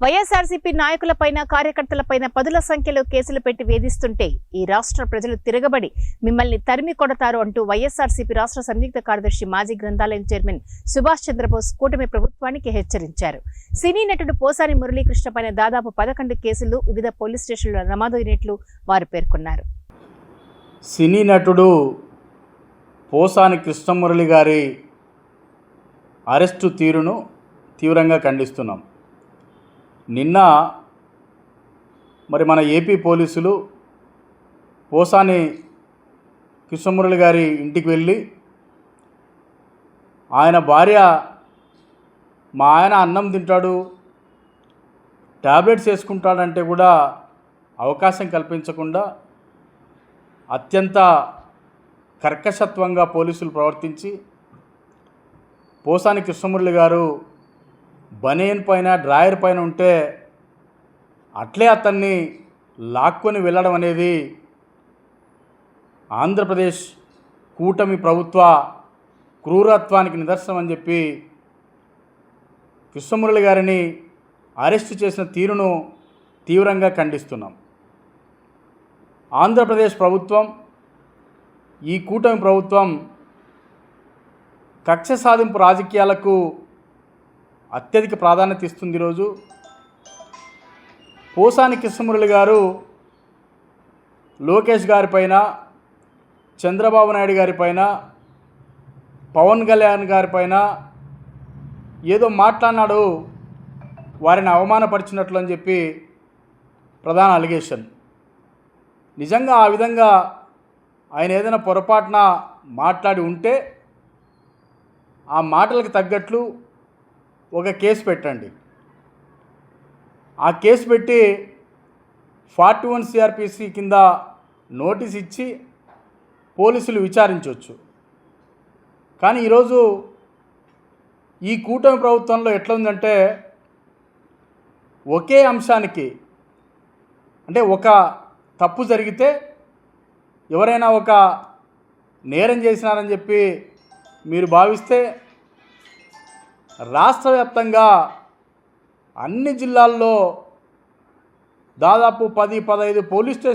వైఎస్ఆర్సీపీ నాయకులపైన కార్యకర్తలపైన పదుల సంఖ్యలో కేసులు పెట్టి వేధిస్తుంటే ఈ రాష్ట్ర ప్రజలు తిరగబడి మిమ్మల్ని తరిమి కొడతారు అంటూ వైఎస్ఆర్సీపీ రాష్ట్ర సంయుక్త కార్యదర్శి మాజీ గ్రంథాలయం చైర్మన్ సుభాష్ చంద్రబోస్ కూటమి ప్రభుత్వానికి హెచ్చరించారు. సినీ నటుడు పోసాని మురళీకృష్ణ పైన దాదాపు 11 కేసులు వివిధ పోలీస్ స్టేషన్లలో నమోదైనట్లు వారు పేర్కొన్నారు. సినీ నటుడు పోసాని కృష్ణమురళి గారి అరెస్టు తీరును తీవ్రంగా ఖండిస్తున్నాం. నిన్న మన ఏపీ పోలీసులు పోసాని కృష్ణమురళి గారి ఇంటికి వెళ్ళి ఆయన భార్య మా ఆయన అన్నం తింటాడు, టాబ్లెట్స్ వేసుకుంటాడంటే కూడా అవకాశం కల్పించకుండా అత్యంత కర్కశత్వంగా పోలీసులు ప్రవర్తించి పోసాని కృష్ణమురళి గారు బనియన్ పైన డ్రాయర్ పైన ఉంటే అట్లే అతన్ని లాక్కొని వెళ్ళడం అనేది ఆంధ్రప్రదేశ్ కూటమి ప్రభుత్వ క్రూరత్వానికి నిదర్శనం అని చెప్పి కృష్ణమురళి గారిని అరెస్టు చేసిన తీరును తీవ్రంగా ఖండిస్తున్నాం. ఆంధ్రప్రదేశ్ ప్రభుత్వం, ఈ కూటమి ప్రభుత్వం కక్ష సాధింపు రాజకీయాలకు అత్యధిక ప్రాధాన్యత ఇస్తుంది. ఈరోజు పోసాని కృష్ణమురళి గారు లోకేష్ గారిపైన, చంద్రబాబు నాయుడు గారిపైన, పవన్ కళ్యాణ్ గారిపైన ఏదో మాట్లాడినాడు, వారిని అవమానపరిచినట్లు అని చెప్పి ప్రధాన అలిగేషన్. నిజంగా ఆ విధంగా ఆయన ఏదైనా పొరపాటున మాట్లాడి ఉంటే ఆ మాటలకు తగ్గట్లు ఒక కేసు పెట్టండి. ఆ కేసు పెట్టి 41 CRPC కింద నోటీస్ ఇచ్చి పోలీసులు విచారించవచ్చు. కానీ ఈరోజు ఈ కూటమి ప్రభుత్వంలో ఎట్లా ఉందంటే ఒకే అంశానికి, అంటే ఒక తప్పు జరిగితే ఎవరైనా ఒక నేరం చేసినారని చెప్పి మీరు భావిస్తే రాష్ట్ర వ్యాప్తంగా అన్ని జిల్లాల్లో దాదాపు 10-15 పోలీస్ స్టేషన్